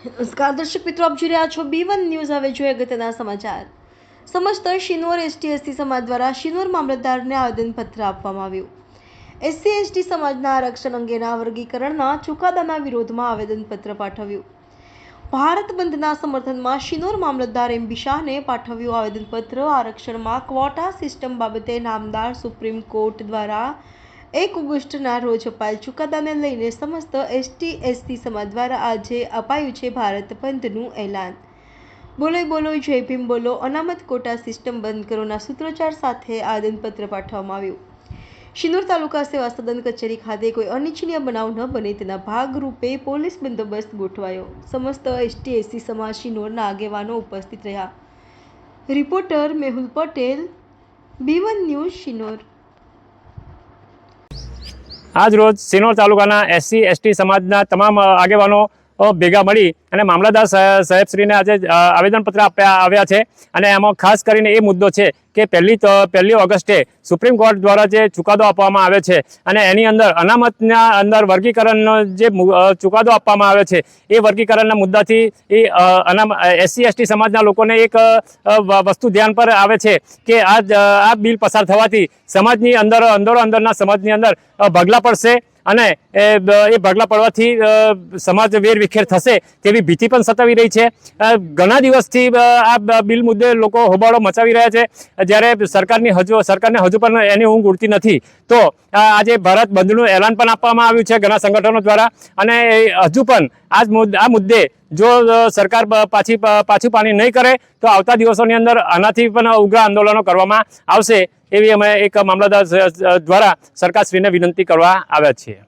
નમસ્કાર દર્શક મિત્રો, આપ જોઈ રહ્યા છો B1 ન્યૂઝ। હવે જોઈએ અગત્યના સમાચાર। સમસ્ત શિનોર ST/SC સમાજ દ્વારા શિનોર મામલતદારને આવેદનપત્ર આપવામાં આવ્યું। SC/ST સમાજના આરક્ષણ અંગેના વર્ગીકરણના ચુકાદાના વિરોધમાં આવેદનપત્ર પાઠવ્યું। ભારત બંધના સમર્થનમાં શિનોર મામલતદાર MB શાહને પાઠવ્યું આવેદનપત્ર। આરક્ષણમાં ક્વોટા સિસ્ટમ બાબતે નામદાર સુપ્રીમ કોર્ટ દ્વારા 1 ઓગસ્ટના રોજ અપાયેલ ચુકાદાને લઈને સમસ્ત ST/SC સમાજ દ્વારા આજે અપાયું છે ભારત બંધનું એલાન। બોલો બોલો જય ભીમ બોલો, અનામત કોટા સિસ્ટમ બંધ કરોના સૂત્રોચ્ચાર સાથે આવેદનપત્ર પાઠવવામાં આવ્યું। શિનોર તાલુકા સેવા સદન કચેરી ખાતે કોઈ અનિચ્છનીય બનાવ ન બને તેના ભાગરૂપે પોલીસ બંદોબસ્ત ગોઠવાયો। સમસ્ત ST/SC સમાજ શિનોરના આગેવાનો ઉપસ્થિત રહ્યા। Reporter Mehul Patel, B1 news, Shinor. આજ રોજ શિનોર તાલુકાના SC/ST સમાજના તમામ આગેવાનો ભેગા મળી અને મામલતદાર સાહેબશ્રીને આજે આવેદનપત્ર આવ્યા છે। અને એમાં ખાસ કરીને એ મુદ્દો છે કે પહેલી ઓગસ્ટે સુપ્રીમ કોર્ટ દ્વારા જે ચુકાદો આપવામાં આવે છે અને એની અંદર અનામતના અંદર વર્ગીકરણનો જે ચુકાદો આપવામાં આવે છે એ વર્ગીકરણના મુદ્દાથી એ SC/ST સમાજના લોકોને એક વસ્તુ ધ્યાન પર આવે છે કે આ બિલ પસાર થવાથી સમાજની અંદરના સમાજની અંદર ભાગલા પડશે અને એ ભાગલા પડવાથી સમાજ વેરવિખેર થશે તેવી ભીતિ પણ સતાવી રહી છે। ઘણા દિવસથી આ બિલ મુદ્દે લોકો હોબાળો મચાવી રહ્યા છે, જ્યારે સરકારને હજુ પણ એની ઊંઘ ઉડતી નથી। તો આજે ભારત બંધનું એલાન પણ આપવામાં આવ્યું છે ઘણા સંગઠનો દ્વારા, અને હજુ પણ આ મુદ્દે જો સરકાર પાછું પાણી નહીં કરે તો આવતા દિવસોની અંદર આનાથી પણ ઉગ્ર આંદોલનો કરવામાં આવશે, એવી અમે એક મામલતદાર દ્વારા સરકારશ્રીને વિનંતી કરવા આવ્યા છીએ।